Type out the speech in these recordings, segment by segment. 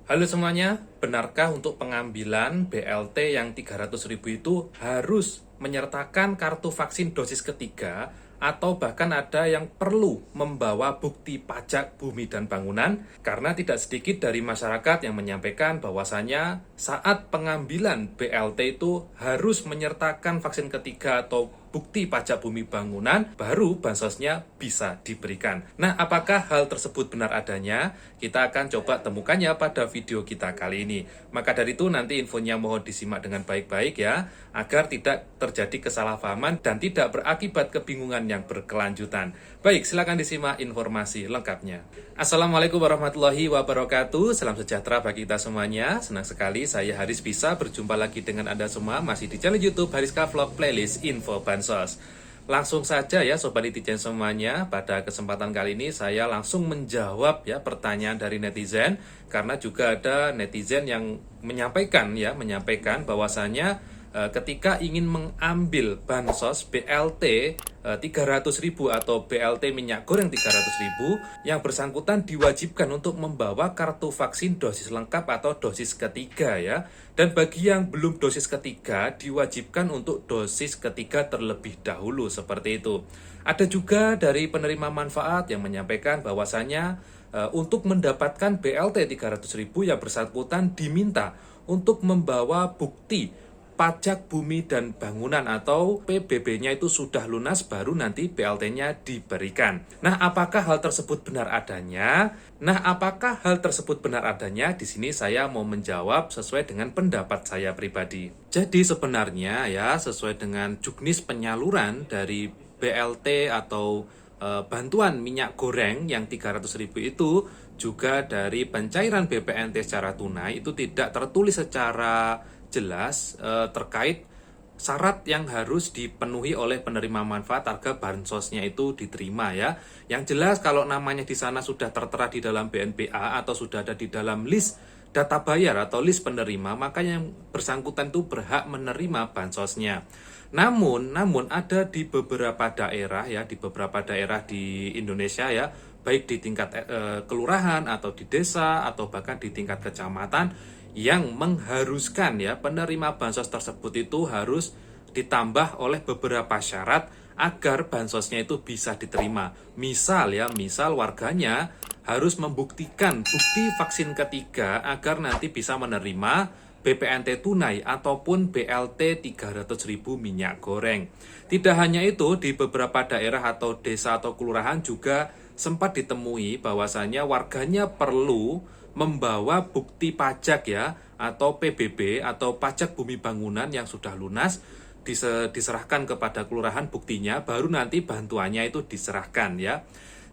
Halo semuanya, benarkah untuk pengambilan BLT yang 300.000 itu harus menyertakan kartu vaksin dosis ketiga atau bahkan ada yang perlu membawa bukti pajak bumi dan bangunan? Karena tidak sedikit dari masyarakat yang menyampaikan bahwasanya saat pengambilan BLT itu harus menyertakan vaksin ketiga atau bukti pajak bumi bangunan, baru bansosnya bisa diberikan. Nah, apakah hal tersebut benar adanya? Kita akan coba temukannya pada video kita kali ini. Maka dari itu nanti infonya mohon disimak dengan baik-baik ya, agar tidak terjadi kesalahpahaman dan tidak berakibat kebingungan yang berkelanjutan. Baik, silakan disimak informasi lengkapnya. Assalamualaikum warahmatullahi wabarakatuh. Salam sejahtera bagi kita semuanya. Senang sekali saya Haris bisa berjumpa lagi dengan Anda semua masih di channel YouTube Hariska Vlog Playlist Info Bansos. Langsung saja ya Sobat Netizen semuanya, pada kesempatan kali ini saya langsung menjawab ya pertanyaan dari netizen, karena juga ada netizen yang menyampaikan bahwasanya ketika ingin mengambil bansos BLT 300.000 atau BLT minyak goreng 300.000, yang bersangkutan diwajibkan untuk membawa kartu vaksin dosis lengkap atau dosis ketiga ya. Dan bagi yang belum dosis ketiga diwajibkan untuk dosis ketiga terlebih dahulu, seperti itu. Ada juga dari penerima manfaat yang menyampaikan bahwasanya untuk mendapatkan BLT 300.000 yang bersangkutan diminta untuk membawa bukti pajak bumi dan bangunan atau PBB-nya itu sudah lunas, baru nanti BLT-nya diberikan. Nah, apakah hal tersebut benar adanya? Di sini saya mau menjawab sesuai dengan pendapat saya pribadi. Jadi sebenarnya ya, sesuai dengan juknis penyaluran dari BLT atau bantuan minyak goreng yang 300.000 itu, juga dari pencairan BPNT secara tunai itu tidak tertulis secara jelas terkait syarat yang harus dipenuhi oleh penerima manfaat agar bansosnya itu diterima ya. Yang jelas kalau namanya di sana sudah tertera di dalam BNPA atau sudah ada di dalam list data bayar atau list penerima, maka yang bersangkutan itu berhak menerima bansosnya. Namun ada di beberapa daerah ya, di beberapa daerah di Indonesia ya, baik di tingkat kelurahan atau di desa atau bahkan di tingkat kecamatan, yang mengharuskan ya penerima bansos tersebut itu harus ditambah oleh beberapa syarat agar bansosnya itu bisa diterima. Misal warganya harus membuktikan bukti vaksin ketiga agar nanti bisa menerima BPNT tunai ataupun BLT 300.000 minyak goreng. Tidak hanya itu, di beberapa daerah atau desa atau kelurahan juga sempat ditemui bahwasanya warganya perlu membawa bukti pajak ya, atau PBB atau pajak bumi bangunan yang sudah lunas, diserahkan kepada kelurahan buktinya, baru nanti bantuannya itu diserahkan ya.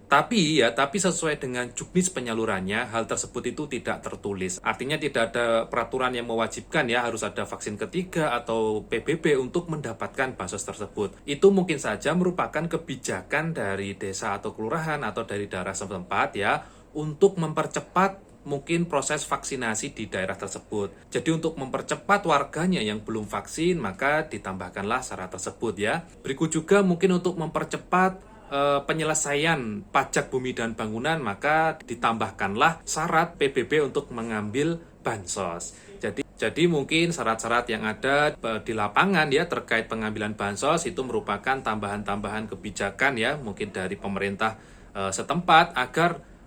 Tapi sesuai dengan juknis penyalurannya, hal tersebut itu tidak tertulis. Artinya tidak ada peraturan yang mewajibkan ya harus ada vaksin ketiga atau PBB untuk mendapatkan bansos tersebut. Itu mungkin saja merupakan kebijakan dari desa atau kelurahan atau dari daerah setempat ya, untuk mempercepat mungkin proses vaksinasi di daerah tersebut. Jadi untuk mempercepat warganya yang belum vaksin, maka ditambahkanlah syarat tersebut ya. Berikut juga mungkin untuk mempercepat penyelesaian pajak bumi dan bangunan, maka ditambahkanlah syarat PBB untuk mengambil bansos. Jadi mungkin syarat-syarat yang ada di lapangan ya terkait pengambilan bansos itu merupakan tambahan-tambahan kebijakan ya, mungkin dari pemerintah setempat agar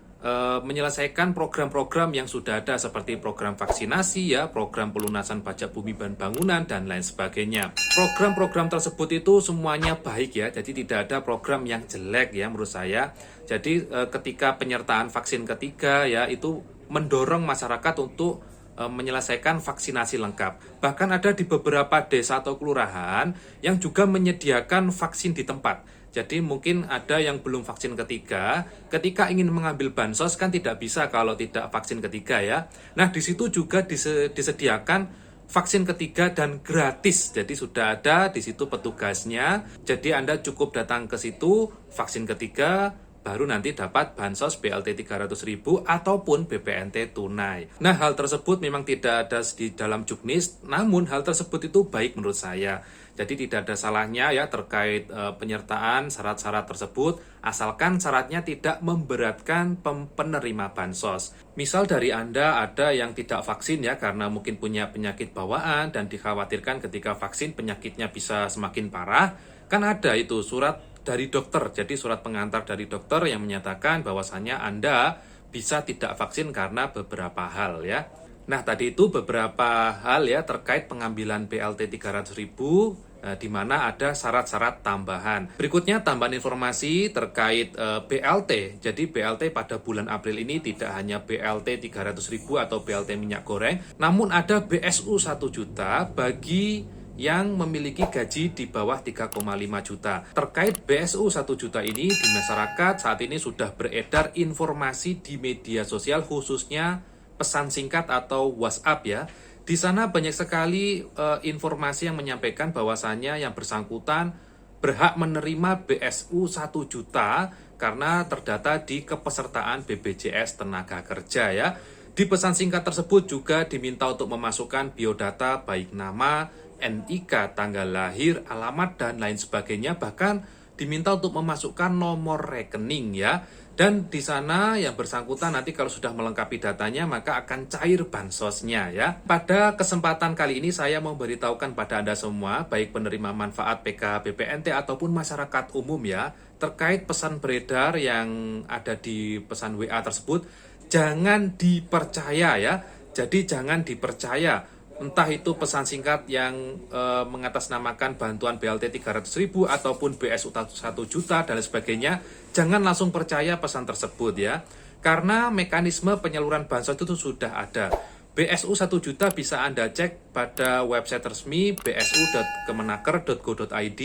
menyelesaikan program-program yang sudah ada seperti program vaksinasi ya, program pelunasan pajak bumi dan bangunan dan lain sebagainya. Program-program tersebut itu semuanya baik ya, jadi tidak ada program yang jelek ya menurut saya. Jadi ketika penyertaan vaksin ketiga ya, itu mendorong masyarakat untuk menyelesaikan vaksinasi lengkap. Bahkan ada di beberapa desa atau kelurahan yang juga menyediakan vaksin di tempat. Jadi mungkin ada yang belum vaksin ketiga, ketika ingin mengambil bansos kan tidak bisa kalau tidak vaksin ketiga ya. Nah, di situ juga disediakan vaksin ketiga dan gratis. Jadi sudah ada di situ petugasnya. Jadi Anda cukup datang ke situ, vaksin ketiga, baru nanti dapat bansos BLT 300.000 ataupun BPNT tunai. Nah, hal tersebut memang tidak ada di dalam juknis, namun hal tersebut itu baik menurut saya. Jadi tidak ada salahnya ya terkait penyertaan syarat-syarat tersebut, asalkan syaratnya tidak memberatkan penerima bansos. Misal dari Anda ada yang tidak vaksin ya karena mungkin punya penyakit bawaan dan dikhawatirkan ketika vaksin penyakitnya bisa semakin parah, kan ada itu surat dari dokter, jadi surat pengantar dari dokter yang menyatakan bahwasannya Anda bisa tidak vaksin karena beberapa hal ya. Nah, tadi itu beberapa hal ya terkait pengambilan BLT 300.000 di mana ada syarat-syarat tambahan. Berikutnya tambahan informasi terkait BLT. Jadi BLT pada bulan April ini tidak hanya BLT 300.000 atau BLT minyak goreng, namun ada BSU 1 juta bagi yang memiliki gaji di bawah 3,5 juta. Terkait BSU 1 juta ini di masyarakat saat ini sudah beredar informasi di media sosial khususnya pesan singkat atau WhatsApp ya. Di sana banyak sekali informasi yang menyampaikan bahwasannya yang bersangkutan berhak menerima BSU 1 juta karena terdata di kepesertaan BPJS Tenaga Kerja ya. Di pesan singkat tersebut juga diminta untuk memasukkan biodata baik nama, NIK, tanggal lahir, alamat, dan lain sebagainya. Bahkan diminta untuk memasukkan nomor rekening ya. Dan di sana yang bersangkutan nanti kalau sudah melengkapi datanya maka akan cair bansosnya ya. Pada kesempatan kali ini saya mau beritahukan pada Anda semua, baik penerima manfaat PK BPNT ataupun masyarakat umum ya, terkait pesan beredar yang ada di pesan WA tersebut, jangan dipercaya ya. Jadi jangan dipercaya. Entah itu pesan singkat yang mengatasnamakan bantuan BLT 300.000 ataupun BSU 1 juta dan sebagainya, jangan langsung percaya pesan tersebut ya. Karena mekanisme penyaluran bansos itu sudah ada. BSU 1 juta bisa Anda cek pada website resmi bsu.kemenaker.go.id.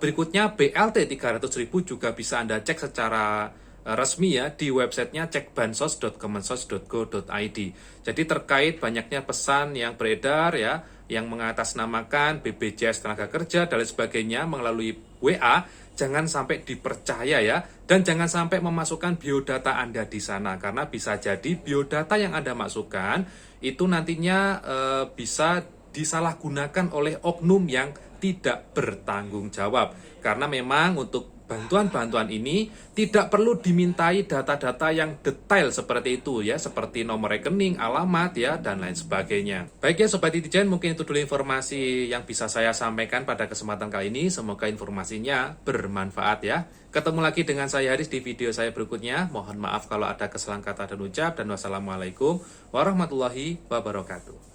Berikutnya BLT 300.000 juga bisa Anda cek secara resmi ya di websitenya cekbansos.kemensos.go.id. Jadi terkait banyaknya pesan yang beredar ya, yang mengatasnamakan BPJS Tenaga Kerja dan lain sebagainya melalui WA, jangan sampai dipercaya ya, dan jangan sampai memasukkan biodata Anda di sana karena bisa jadi biodata yang Anda masukkan itu nantinya bisa disalahgunakan oleh oknum yang tidak bertanggung jawab. Karena memang untuk bantuan-bantuan ini tidak perlu dimintai data-data yang detail seperti itu ya, seperti nomor rekening, alamat ya, dan lain sebagainya. Baik ya Sobat Netizen, mungkin itu dulu informasi yang bisa saya sampaikan pada kesempatan kali ini. Semoga informasinya bermanfaat ya. Ketemu lagi dengan saya Haris di video saya berikutnya. Mohon maaf kalau ada kesalahan kata dan ucap, dan wassalamualaikum warahmatullahi wabarakatuh.